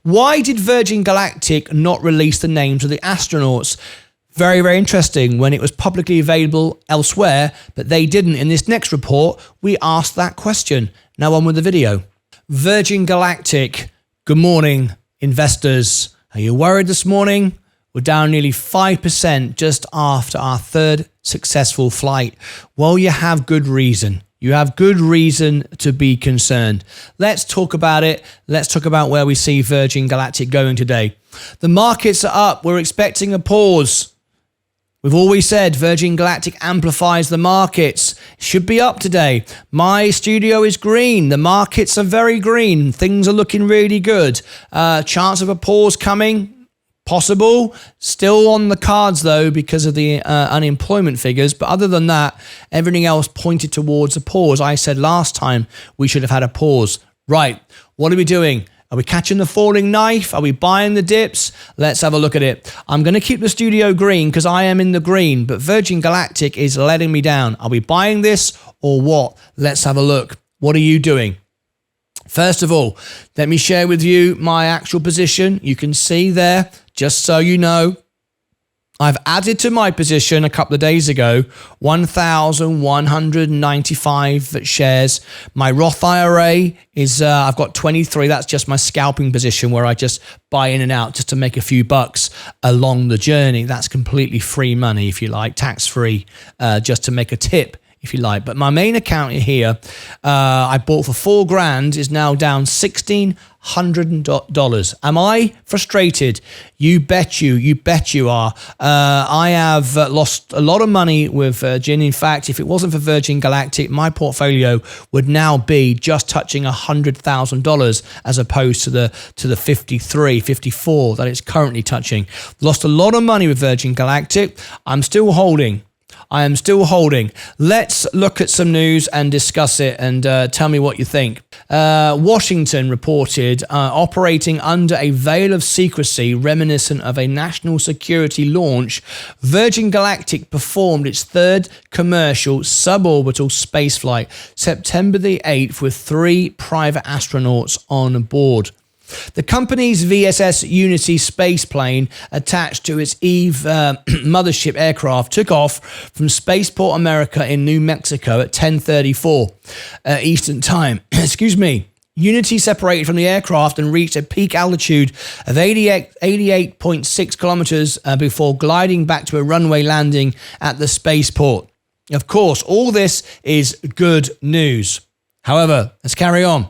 Why did Virgin Galactic not release the names of the astronauts? Very, very interesting when it was publicly available elsewhere, but they didn't. In this next report, we asked that question. Now on with the video. Virgin Galactic, good morning, investors. Are you worried this morning? We're down nearly 5% just after our third successful flight. Well, you have good reason. You have good reason to be concerned. Let's talk about it. Let's talk about where we see Virgin Galactic going today. The markets are up. We're expecting a pause. We've always said Virgin Galactic amplifies the markets. Should be up today. My studio is green. The markets are very green. Things are looking really good. Chance of a pause coming? Possible. Still on the cards though because of the unemployment figures. But other than that, everything else pointed towards a pause. I said last time we should have had a pause. Right. What are we doing? Are we catching the falling knife? Are we buying the dips? Let's have a look at it. I'm going to keep the studio green because I am in the green, but Virgin Galactic is letting me down. Are we buying this or what? Let's have a look. What are you doing? First of all, let me share with you my actual position. You can see there, just so you know, I've added to my position a couple of days ago, 1,195 shares. My Roth IRA is, I've got 23. That's just my scalping position where I just buy in and out just to make a few bucks along the journey. That's completely free money, if you like, tax-free, just to make a tip, if you like. But my main account here, I bought for $4,000, is now down $1,600. Am I frustrated? You bet you are. I have lost a lot of money with Virgin. In fact, if it wasn't for Virgin Galactic, my portfolio would now be just touching $100,000 as opposed to the 53, 54 that it's currently touching. Lost a lot of money with Virgin Galactic. I'm still holding. I am still holding. Let's look at some news and discuss it and tell me what you think. Washington reported operating under a veil of secrecy reminiscent of a national security launch. Virgin Galactic performed its third commercial suborbital spaceflight September the 8th with 3 private astronauts on board. The company's VSS Unity spaceplane attached to its Eve mothership aircraft took off from Spaceport America in New Mexico at 10:34 Eastern Time. Excuse me. Unity separated from the aircraft and reached a peak altitude of 88.6 kilometers before gliding back to a runway landing at the spaceport. Of course, all this is good news. However, let's carry on.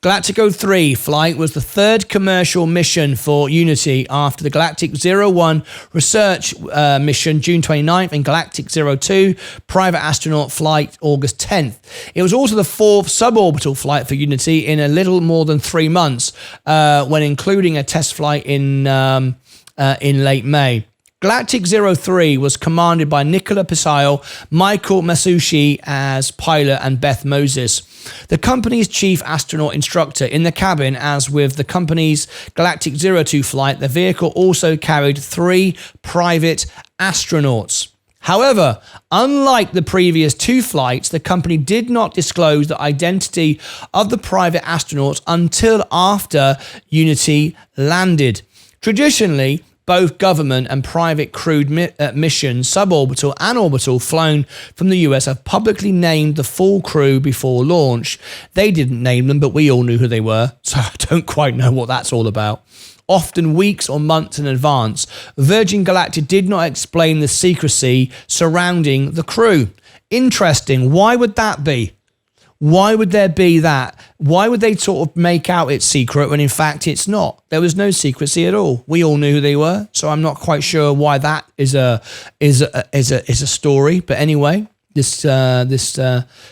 Galactic 03 flight was the third commercial mission for Unity after the Galactic 01 research mission June 29th and Galactic 02 private astronaut flight August 10th. It was also the fourth suborbital flight for Unity in a little more than 3 months, when including a test flight in late May. Galactic 03 was commanded by Nicola Pisile, Michael Masucci as pilot, and Beth Moses, the company's chief astronaut instructor. In the cabin, as with the company's Galactic 02 flight, the vehicle also carried 3 private astronauts. However, unlike the previous 2 flights, the company did not disclose the identity of the private astronauts until after Unity landed. Traditionally, both government and private crewed missions, suborbital and orbital, flown from the US have publicly named the full crew before launch. They didn't name them, but we all knew who they were, so I don't quite know what that's all about. Often weeks or months in advance, Virgin Galactic did not explain the secrecy surrounding the crew. Interesting. Why would that be? Why would there be that? Why would they sort of make out it's secret when in fact it's not? There was no secrecy at all. We all knew who they were, so I'm not quite sure why that is a story. But anyway, this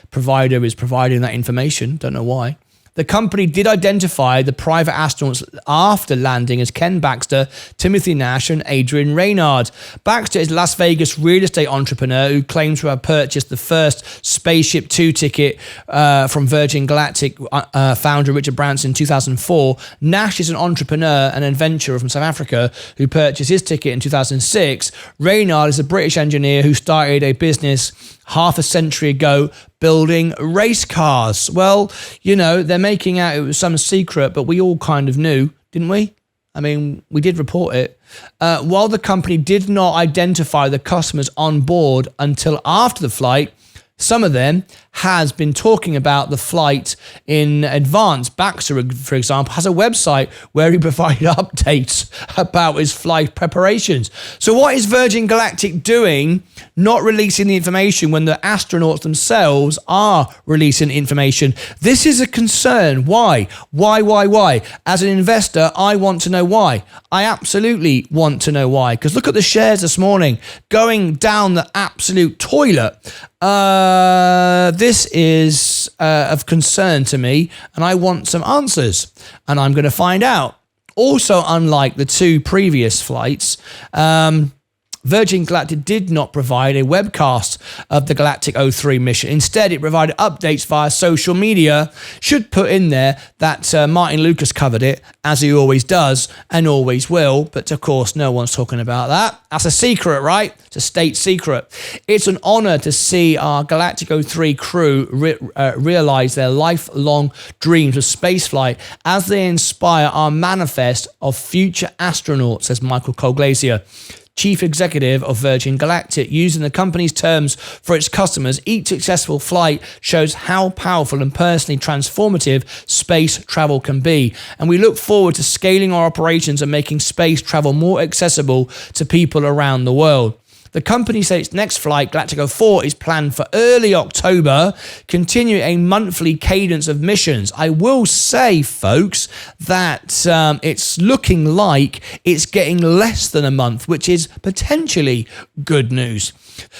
provider is providing that information. Don't know why. The company did identify the private astronauts after landing as Ken Baxter, Timothy Nash, and Adrian Reynard. Baxter is a Las Vegas real estate entrepreneur who claims to have purchased the first Spaceship 2 ticket from Virgin Galactic founder Richard Branson in 2004. Nash is an entrepreneur and adventurer from South Africa who purchased his ticket in 2006. Reynard is a British engineer who started a business half a century ago building race cars. Well, you know, they're making out it was some secret, but we all kind of knew, didn't we? I mean, we did report it. While the company did not identify the customers on board until after the flight, some of them has been talking about the flight in advance. Baxter, for example, has a website where he provided updates about his flight preparations. So what is Virgin Galactic doing, not releasing the information when the astronauts themselves are releasing information? This is a concern. Why? Why? As an investor, I want to know why. I absolutely want to know why. Because look at the shares this morning going down the absolute toilet. This is of concern to me, and I want some answers, and I'm going to find out. Also, unlike the two previous flights, Virgin Galactic did not provide a webcast of the Galactic 03 mission. Instead, it provided updates via social media. Should put in there that Martyn Lucas covered it, as he always does and always will. But of course, no one's talking about that. That's a secret, right? It's a state secret. It's an honor to see our Galactic 03 crew realize their lifelong dreams of spaceflight as they inspire our manifest of future astronauts, says Michael Colglazier, Chief Executive of Virgin Galactic. Using the company's terms for its customers, each successful flight shows how powerful and personally transformative space travel can be. And we look forward to scaling our operations and making space travel more accessible to people around the world. The company said its next flight, Galactic 04, is planned for early October, continuing a monthly cadence of missions. I will say, folks, that it's looking like it's getting less than a month, which is potentially good news.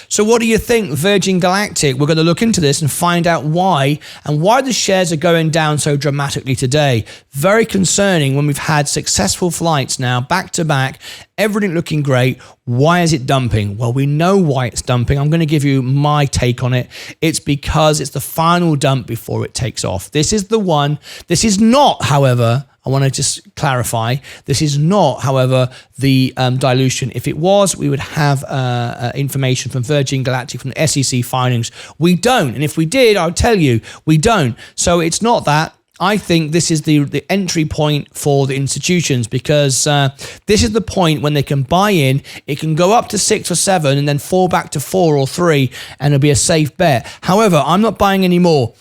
So what do you think, Virgin Galactic? We're going to look into this and find out why and why the shares are going down so dramatically today. Very concerning when we've had successful flights now back to back, everything looking great. Why is it dumping? Well, we know why it's dumping. I'm going to give you my take on it. It's because it's the final dump before it takes off. This is the one. This is not, however, I want to just clarify, this is not, however, the dilution. If it was, we would have information from Virgin Galactic, from the SEC filings. We don't. And if we did, I'll tell you, we don't. So it's not that. I think this is the entry point for the institutions, because this is the point when they can buy in. It can go up to 6 or 7 and then fall back to 4 or 3, and it'll be a safe bet. However, I'm not buying any more.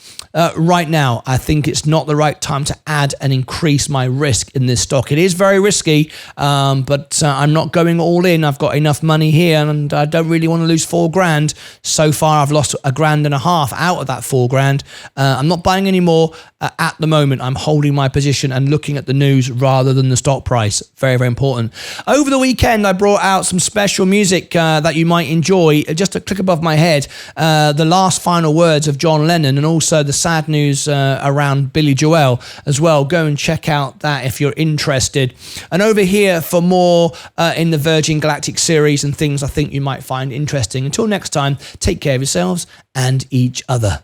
Right now, I think it's not the right time to add and increase my risk in this stock. It is very risky, but I'm not going all in. I've got enough money here, and I don't really want to lose $4,000. So far, I've lost $1.5 grand out of that $4,000. I'm not buying any more at the moment. I'm holding my position and looking at the news rather than the stock price. Very, very important. Over the weekend, I brought out some special music that you might enjoy. Just a click above my head, the last final words of John Lennon, and also the sad news around Billy Joel as well. Go and check out that if you're interested. And over here for more in the Virgin Galactic series and things I think you might find interesting. Until next time, take care of yourselves and each other.